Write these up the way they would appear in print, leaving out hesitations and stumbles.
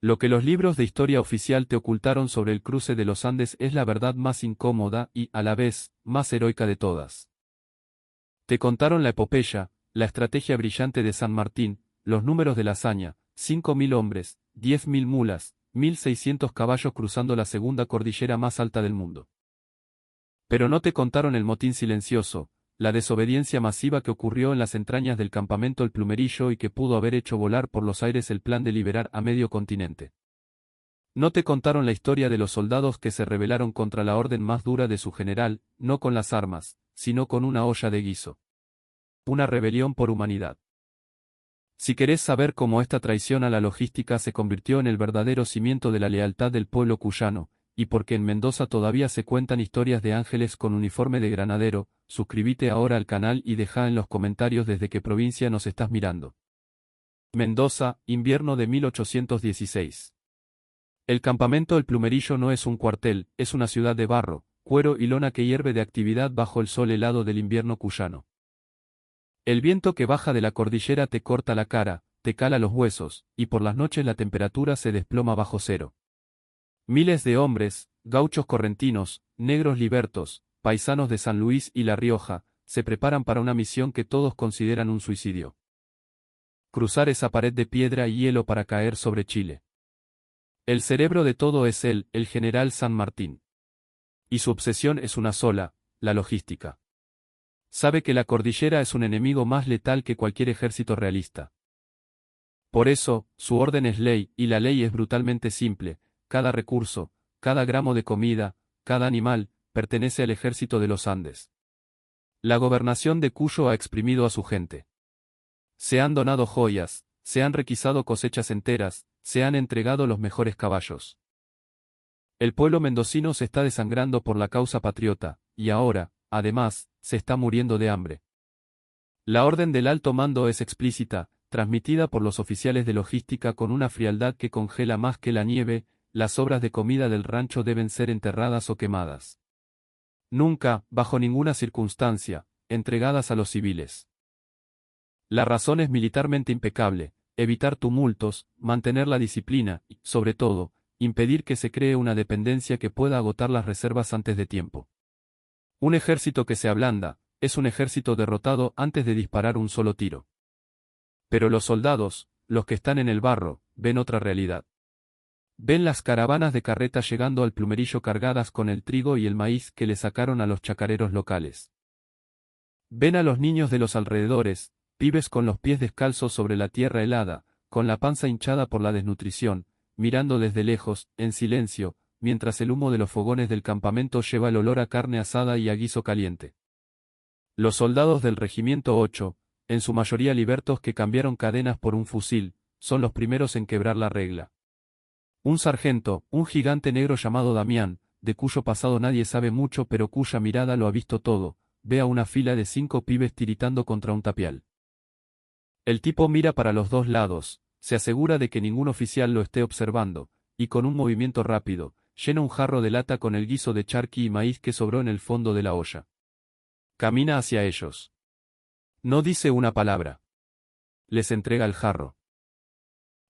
Lo que los libros de historia oficial te ocultaron sobre el cruce de los Andes es la verdad más incómoda y, a la vez, más heroica de todas. Te contaron la epopeya, la estrategia brillante de San Martín, los números de la hazaña, 5.000 hombres, 10.000 mulas, 1.600 caballos cruzando la segunda cordillera más alta del mundo. Pero no te contaron el motín silencioso, la desobediencia masiva que ocurrió en las entrañas del campamento El Plumerillo y que pudo haber hecho volar por los aires el plan de liberar a medio continente. No te contaron la historia de los soldados que se rebelaron contra la orden más dura de su general, no con las armas, sino con una olla de guiso. Una rebelión por humanidad. Si querés saber cómo esta traición a la logística se convirtió en el verdadero cimiento de la lealtad del pueblo cuyano, y porque en Mendoza todavía se cuentan historias de ángeles con uniforme de granadero, suscríbete ahora al canal y deja en los comentarios desde qué provincia nos estás mirando. Mendoza, invierno de 1816. El campamento El Plumerillo no es un cuartel, es una ciudad de barro, cuero y lona que hierve de actividad bajo el sol helado del invierno cuyano. El viento que baja de la cordillera te corta la cara, te cala los huesos, y por las noches la temperatura se desploma bajo cero. Miles de hombres, gauchos correntinos, negros libertos, paisanos de San Luis y La Rioja, se preparan para una misión que todos consideran un suicidio. Cruzar esa pared de piedra y hielo para caer sobre Chile. El cerebro de todo es él, el general San Martín. Y su obsesión es una sola, la logística. Sabe que la cordillera es un enemigo más letal que cualquier ejército realista. Por eso, su orden es ley, y la ley es brutalmente simple: cada recurso, cada gramo de comida, cada animal, pertenece al ejército de los Andes. La gobernación de Cuyo ha exprimido a su gente. Se han donado joyas, se han requisado cosechas enteras, se han entregado los mejores caballos. El pueblo mendocino se está desangrando por la causa patriota, y ahora, además, se está muriendo de hambre. La orden del alto mando es explícita, transmitida por los oficiales de logística con una frialdad que congela más que la nieve: las sobras de comida del rancho deben ser enterradas o quemadas. Nunca, bajo ninguna circunstancia, entregadas a los civiles. La razón es militarmente impecable: evitar tumultos, mantener la disciplina y, sobre todo, impedir que se cree una dependencia que pueda agotar las reservas antes de tiempo. Un ejército que se ablanda, es un ejército derrotado antes de disparar un solo tiro. Pero los soldados, los que están en el barro, ven otra realidad. Ven las caravanas de carretas llegando al Plumerillo cargadas con el trigo y el maíz que le sacaron a los chacareros locales. Ven a los niños de los alrededores, pibes con los pies descalzos sobre la tierra helada, con la panza hinchada por la desnutrición, mirando desde lejos, en silencio, mientras el humo de los fogones del campamento lleva el olor a carne asada y a guiso caliente. Los soldados del Regimiento 8, en su mayoría libertos que cambiaron cadenas por un fusil, son los primeros en quebrar la regla. Un sargento, un gigante negro llamado Damián, de cuyo pasado nadie sabe mucho pero cuya mirada lo ha visto todo, ve a una fila de 5 pibes tiritando contra un tapial. El tipo mira para los dos lados, se asegura de que ningún oficial lo esté observando, y con un movimiento rápido, llena un jarro de lata con el guiso de charqui y maíz que sobró en el fondo de la olla. Camina hacia ellos. No dice una palabra. Les entrega el jarro.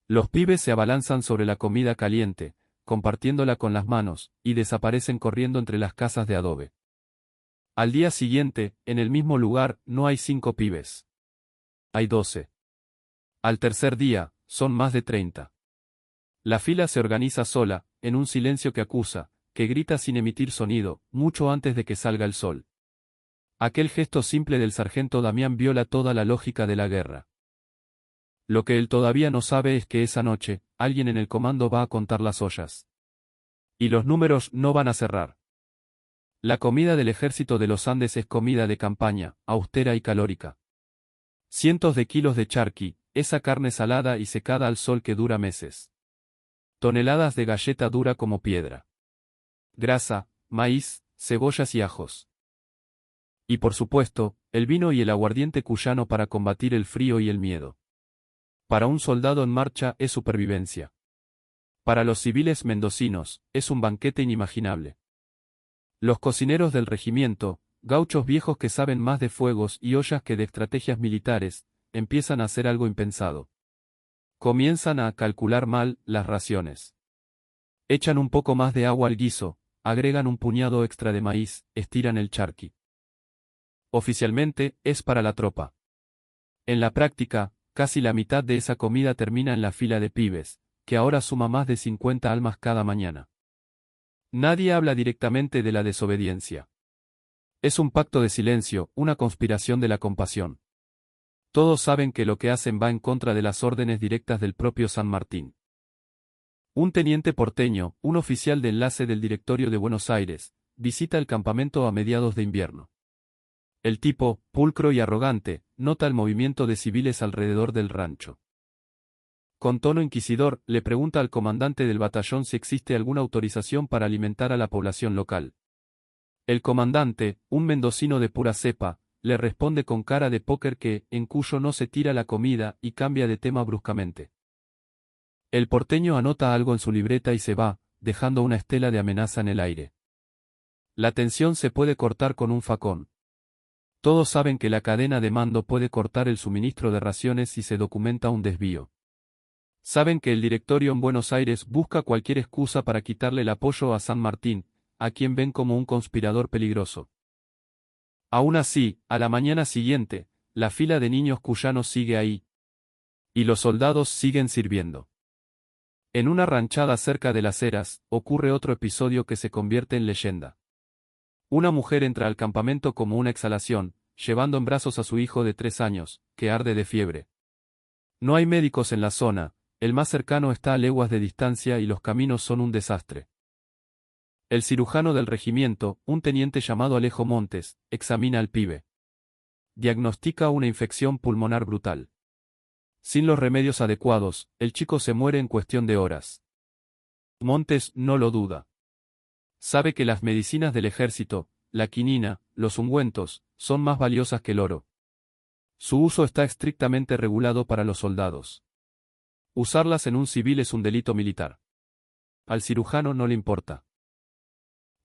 Los pibes se abalanzan sobre la comida caliente, compartiéndola con las manos, y desaparecen corriendo entre las casas de adobe. Al día siguiente, en el mismo lugar, no hay 5 pibes. Hay 12. Al tercer día, son más de 30. La fila se organiza sola, en un silencio que acusa, que grita sin emitir sonido, mucho antes de que salga el sol. Aquel gesto simple del sargento Damián viola toda la lógica de la guerra. Lo que él todavía no sabe es que esa noche, alguien en el comando va a contar las ollas. Y los números no van a cerrar. La comida del ejército de los Andes es comida de campaña, austera y calórica. Cientos de kilos de charqui, esa carne salada y secada al sol que dura meses. Toneladas de galleta dura como piedra. Grasa, maíz, cebollas y ajos. Y por supuesto, el vino y el aguardiente cuyano para combatir el frío y el miedo. Para un soldado en marcha es supervivencia. Para los civiles mendocinos, es un banquete inimaginable. Los cocineros del regimiento, gauchos viejos que saben más de fuegos y ollas que de estrategias militares, empiezan a hacer algo impensado. Comienzan a calcular mal las raciones. Echan un poco más de agua al guiso, agregan un puñado extra de maíz, estiran el charqui. Oficialmente, es para la tropa. En la práctica, casi la mitad de esa comida termina en la fila de pibes, que ahora suma más de 50 almas cada mañana. Nadie habla directamente de la desobediencia. Es un pacto de silencio, una conspiración de la compasión. Todos saben que lo que hacen va en contra de las órdenes directas del propio San Martín. Un teniente porteño, un oficial de enlace del directorio de Buenos Aires, visita el campamento a mediados de invierno. El tipo, pulcro y arrogante, nota el movimiento de civiles alrededor del rancho. Con tono inquisidor, le pregunta al comandante del batallón si existe alguna autorización para alimentar a la población local. El comandante, un mendocino de pura cepa, le responde con cara de póker que, en Cuyo no se tira la comida y cambia de tema bruscamente. El porteño anota algo en su libreta y se va, dejando una estela de amenaza en el aire. La tensión se puede cortar con un facón. Todos saben que la cadena de mando puede cortar el suministro de raciones si se documenta un desvío. Saben que el directorio en Buenos Aires busca cualquier excusa para quitarle el apoyo a San Martín, a quien ven como un conspirador peligroso. Aún así, a la mañana siguiente, la fila de niños cuyanos sigue ahí. Y los soldados siguen sirviendo. En una ranchada cerca de Las Heras, ocurre otro episodio que se convierte en leyenda. Una mujer entra al campamento como una exhalación, llevando en brazos a su hijo de 3 años, que arde de fiebre. No hay médicos en la zona, el más cercano está a leguas de distancia y los caminos son un desastre. El cirujano del regimiento, un teniente llamado Alejo Montes, examina al pibe. Diagnostica una infección pulmonar brutal. Sin los remedios adecuados, el chico se muere en cuestión de horas. Montes no lo duda. Sabe que las medicinas del ejército, la quinina, los ungüentos, son más valiosas que el oro. Su uso está estrictamente regulado para los soldados. Usarlas en un civil es un delito militar. Al cirujano no le importa.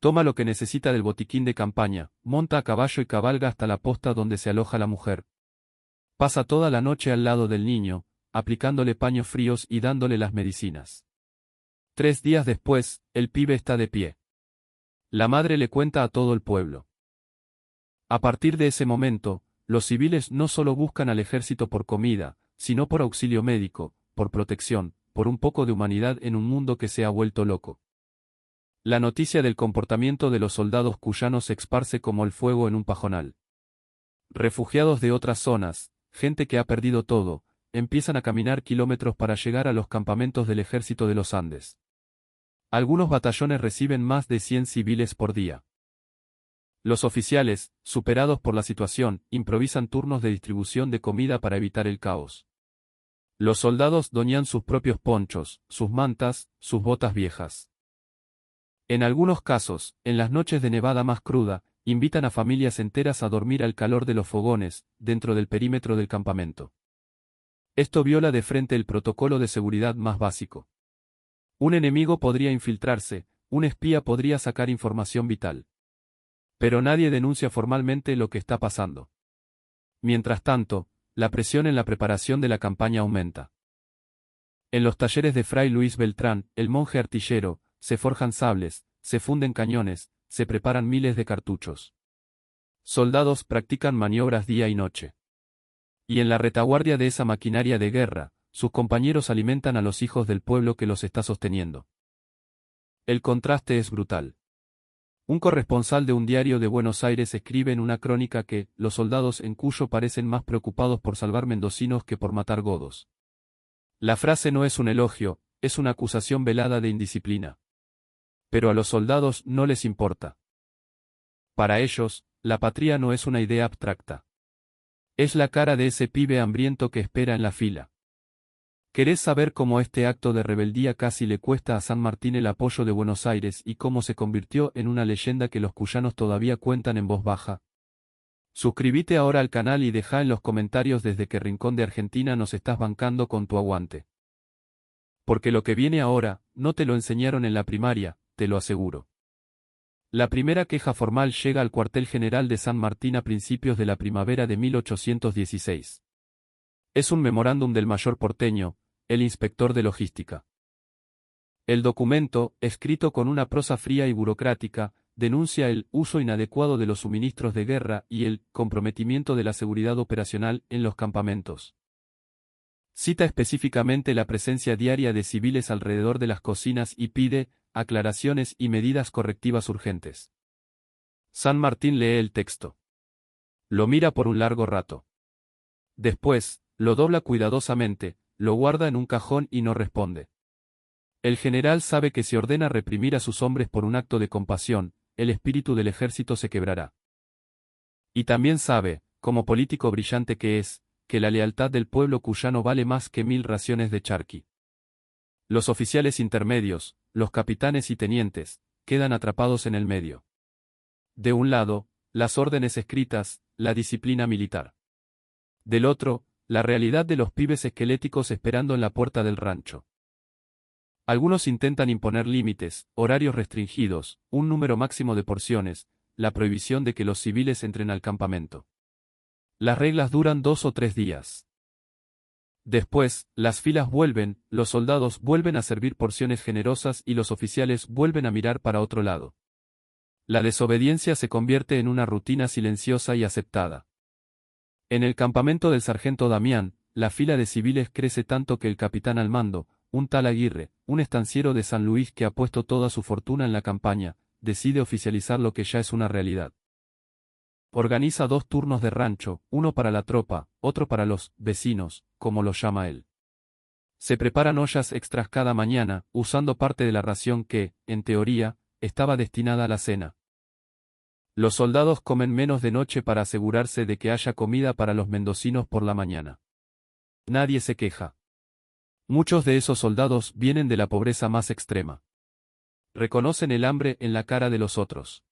Toma lo que necesita del botiquín de campaña, monta a caballo y cabalga hasta la posta donde se aloja la mujer. Pasa toda la noche al lado del niño, aplicándole paños fríos y dándole las medicinas. 3 días después, el pibe está de pie. La madre le cuenta a todo el pueblo. A partir de ese momento, los civiles no solo buscan al ejército por comida, sino por auxilio médico, por protección, por un poco de humanidad en un mundo que se ha vuelto loco. La noticia del comportamiento de los soldados cuyanos se esparce como el fuego en un pajonal. Refugiados de otras zonas, gente que ha perdido todo, empiezan a caminar kilómetros para llegar a los campamentos del ejército de los Andes. Algunos batallones reciben más de 100 civiles por día. Los oficiales, superados por la situación, improvisan turnos de distribución de comida para evitar el caos. Los soldados doñan sus propios ponchos, sus mantas, sus botas viejas. En algunos casos, en las noches de nevada más cruda, invitan a familias enteras a dormir al calor de los fogones, dentro del perímetro del campamento. Esto viola de frente el protocolo de seguridad más básico. Un enemigo podría infiltrarse, un espía podría sacar información vital. Pero nadie denuncia formalmente lo que está pasando. Mientras tanto, la presión en la preparación de la campaña aumenta. En los talleres de Fray Luis Beltrán, el monje artillero, se forjan sables, se funden cañones, se preparan miles de cartuchos. Soldados practican maniobras día y noche. Y en la retaguardia de esa maquinaria de guerra, sus compañeros alimentan a los hijos del pueblo que los está sosteniendo. El contraste es brutal. Un corresponsal de un diario de Buenos Aires escribe en una crónica que los soldados en Cuyo parecen más preocupados por salvar mendocinos que por matar godos. La frase no es un elogio, es una acusación velada de indisciplina. Pero a los soldados no les importa. Para ellos, la patria no es una idea abstracta. Es la cara de ese pibe hambriento que espera en la fila. ¿Querés saber cómo este acto de rebeldía casi le cuesta a San Martín el apoyo de Buenos Aires y cómo se convirtió en una leyenda que los cuyanos todavía cuentan en voz baja? Suscríbete ahora al canal y deja en los comentarios desde qué rincón de Argentina nos estás bancando con tu aguante. Porque lo que viene ahora, no te lo enseñaron en la primaria, te lo aseguro. La primera queja formal llega al cuartel general de San Martín a principios de la primavera de 1816. Es un memorándum del mayor porteño, el inspector de logística. El documento, escrito con una prosa fría y burocrática, denuncia el uso inadecuado de los suministros de guerra y el comprometimiento de la seguridad operacional en los campamentos. Cita específicamente la presencia diaria de civiles alrededor de las cocinas y pide aclaraciones y medidas correctivas urgentes. San Martín lee el texto. Lo mira por un largo rato. Después, lo dobla cuidadosamente, lo guarda en un cajón y no responde. El general sabe que si ordena reprimir a sus hombres por un acto de compasión, el espíritu del ejército se quebrará. Y también sabe, como político brillante que es, que la lealtad del pueblo cuyano vale más que 1000 raciones de charqui. Los oficiales intermedios, los capitanes y tenientes, quedan atrapados en el medio. De un lado, las órdenes escritas, la disciplina militar. Del otro, la realidad de los pibes esqueléticos esperando en la puerta del rancho. Algunos intentan imponer límites, horarios restringidos, un número máximo de porciones, la prohibición de que los civiles entren al campamento. Las reglas duran 2 o 3 días. Después, las filas vuelven, los soldados vuelven a servir porciones generosas y los oficiales vuelven a mirar para otro lado. La desobediencia se convierte en una rutina silenciosa y aceptada. En el campamento del sargento Damián, la fila de civiles crece tanto que el capitán al mando, un tal Aguirre, un estanciero de San Luis que ha puesto toda su fortuna en la campaña, decide oficializar lo que ya es una realidad. Organiza 2 turnos de rancho, uno para la tropa, otro para los vecinos, como lo llama él. Se preparan ollas extras cada mañana, usando parte de la ración que, en teoría, estaba destinada a la cena. Los soldados comen menos de noche para asegurarse de que haya comida para los mendocinos por la mañana. Nadie se queja. Muchos de esos soldados vienen de la pobreza más extrema. Reconocen el hambre en la cara de los otros.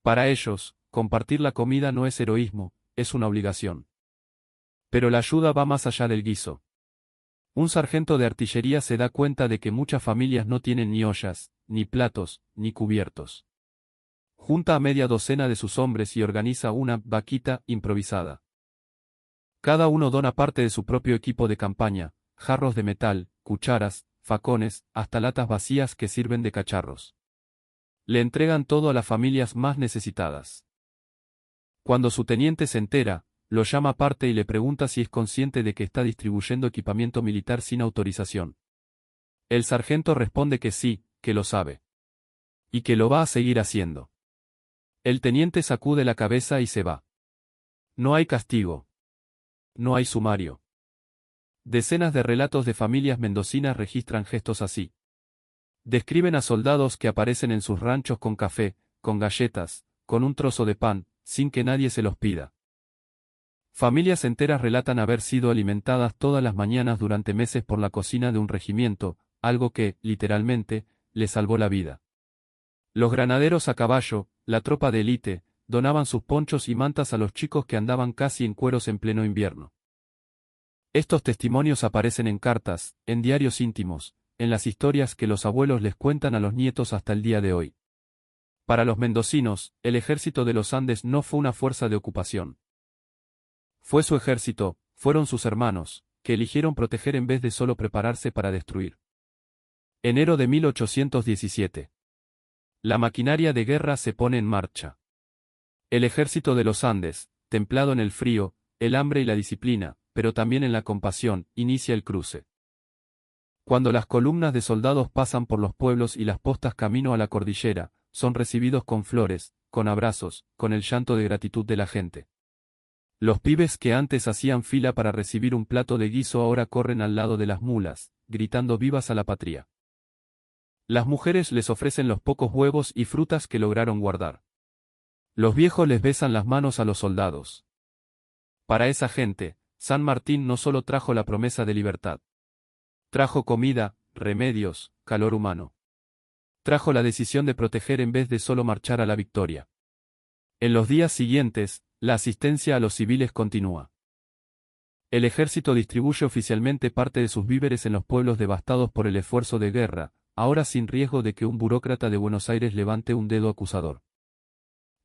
Para ellos, compartir la comida no es heroísmo, es una obligación. Pero la ayuda va más allá del guiso. Un sargento de artillería se da cuenta de que muchas familias no tienen ni ollas, ni platos, ni cubiertos. Junta a media docena de sus hombres y organiza una vaquita improvisada. Cada uno dona parte de su propio equipo de campaña, jarros de metal, cucharas, facones, hasta latas vacías que sirven de cacharros. Le entregan todo a las familias más necesitadas. Cuando su teniente se entera, lo llama aparte y le pregunta si es consciente de que está distribuyendo equipamiento militar sin autorización. El sargento responde que sí, que lo sabe. Y que lo va a seguir haciendo. El teniente sacude la cabeza y se va. No hay castigo. No hay sumario. Decenas de relatos de familias mendocinas registran gestos así. Describen a soldados que aparecen en sus ranchos con café, con galletas, con un trozo de pan, sin que nadie se los pida. Familias enteras relatan haber sido alimentadas todas las mañanas durante meses por la cocina de un regimiento, algo que, literalmente, les salvó la vida. Los granaderos a caballo, la tropa de élite, donaban sus ponchos y mantas a los chicos que andaban casi en cueros en pleno invierno. Estos testimonios aparecen en cartas, en diarios íntimos, en las historias que los abuelos les cuentan a los nietos hasta el día de hoy. Para los mendocinos, el ejército de los Andes no fue una fuerza de ocupación. Fue su ejército, fueron sus hermanos, que eligieron proteger en vez de solo prepararse para destruir. Enero de 1817. La maquinaria de guerra se pone en marcha. El ejército de los Andes, templado en el frío, el hambre y la disciplina, pero también en la compasión, inicia el cruce. Cuando las columnas de soldados pasan por los pueblos y las postas camino a la cordillera, son recibidos con flores, con abrazos, con el llanto de gratitud de la gente. Los pibes que antes hacían fila para recibir un plato de guiso ahora corren al lado de las mulas, gritando vivas a la patria. Las mujeres les ofrecen los pocos huevos y frutas que lograron guardar. Los viejos les besan las manos a los soldados. Para esa gente, San Martín no solo trajo la promesa de libertad. Trajo comida, remedios, calor humano. Trajo la decisión de proteger en vez de solo marchar a la victoria. En los días siguientes, la asistencia a los civiles continúa. El ejército distribuye oficialmente parte de sus víveres en los pueblos devastados por el esfuerzo de guerra, ahora sin riesgo de que un burócrata de Buenos Aires levante un dedo acusador.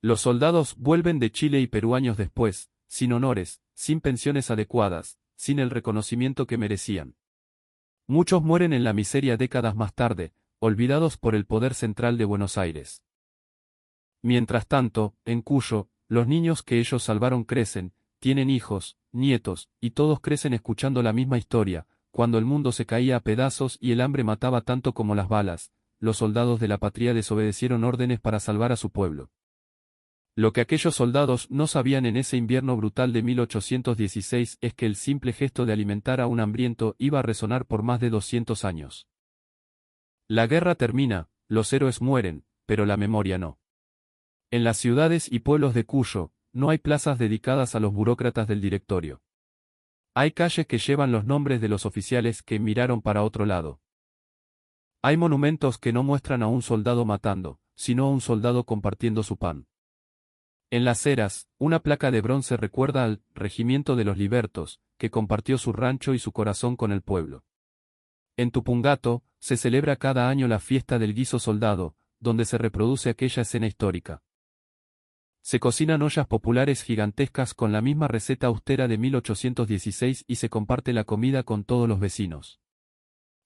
Los soldados vuelven de Chile y Perú años después, sin honores, sin pensiones adecuadas, sin el reconocimiento que merecían. Muchos mueren en la miseria décadas más tarde, olvidados por el poder central de Buenos Aires. Mientras tanto, en Cuyo, los niños que ellos salvaron crecen, tienen hijos, nietos, y todos crecen escuchando la misma historia. Cuando el mundo se caía a pedazos y el hambre mataba tanto como las balas, los soldados de la patria desobedecieron órdenes para salvar a su pueblo. Lo que aquellos soldados no sabían en ese invierno brutal de 1816 es que el simple gesto de alimentar a un hambriento iba a resonar por más de 200 años. La guerra termina, los héroes mueren, pero la memoria no. En las ciudades y pueblos de Cuyo, no hay plazas dedicadas a los burócratas del directorio. Hay calles que llevan los nombres de los oficiales que miraron para otro lado. Hay monumentos que no muestran a un soldado matando, sino a un soldado compartiendo su pan. En las eras, una placa de bronce recuerda al Regimiento de los Libertos, que compartió su rancho y su corazón con el pueblo. En Tupungato, se celebra cada año la fiesta del guiso soldado, donde se reproduce aquella escena histórica. Se cocinan ollas populares gigantescas con la misma receta austera de 1816 y se comparte la comida con todos los vecinos.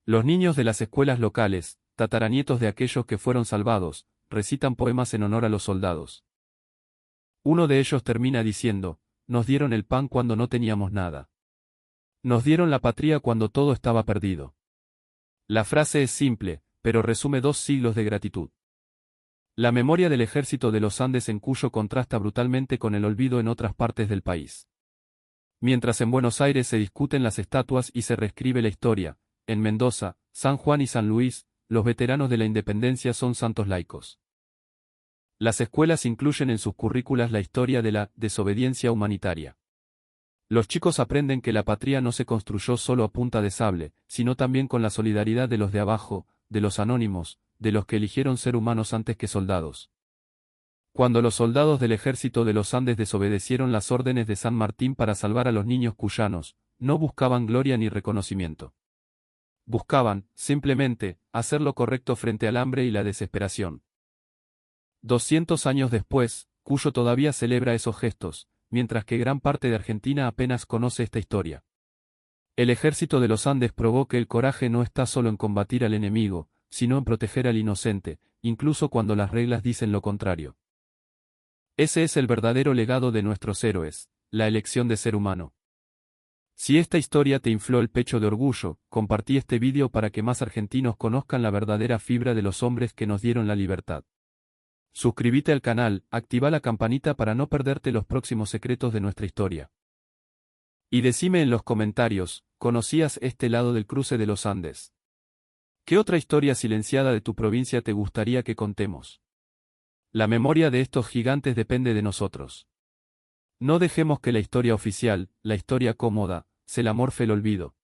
Los niños de las escuelas locales, tataranietos de aquellos que fueron salvados, recitan poemas en honor a los soldados. Uno de ellos termina diciendo, nos dieron el pan cuando no teníamos nada. Nos dieron la patria cuando todo estaba perdido. La frase es simple, pero resume 2 siglos de gratitud. La memoria del ejército de los Andes en Cuyo contrasta brutalmente con el olvido en otras partes del país. Mientras en Buenos Aires se discuten las estatuas y se reescribe la historia, en Mendoza, San Juan y San Luis, los veteranos de la independencia son santos laicos. Las escuelas incluyen en sus currículas la historia de la desobediencia humanitaria. Los chicos aprenden que la patria no se construyó solo a punta de sable, sino también con la solidaridad de los de abajo, de los anónimos, de los que eligieron ser humanos antes que soldados. Cuando los soldados del ejército de los Andes desobedecieron las órdenes de San Martín para salvar a los niños cuyanos, no buscaban gloria ni reconocimiento. Buscaban, simplemente, hacer lo correcto frente al hambre y la desesperación. 200 años después, Cuyo todavía celebra esos gestos, mientras que gran parte de Argentina apenas conoce esta historia. El ejército de los Andes probó que el coraje no está solo en combatir al enemigo, sino en proteger al inocente, incluso cuando las reglas dicen lo contrario. Ese es el verdadero legado de nuestros héroes, la elección de ser humano. Si esta historia te infló el pecho de orgullo, compartí este vídeo para que más argentinos conozcan la verdadera fibra de los hombres que nos dieron la libertad. Suscríbete al canal, activa la campanita para no perderte los próximos secretos de nuestra historia. Y decime en los comentarios, ¿conocías este lado del cruce de los Andes? ¿Qué otra historia silenciada de tu provincia te gustaría que contemos? La memoria de estos gigantes depende de nosotros. No dejemos que la historia oficial, la historia cómoda, se la morfe el olvido.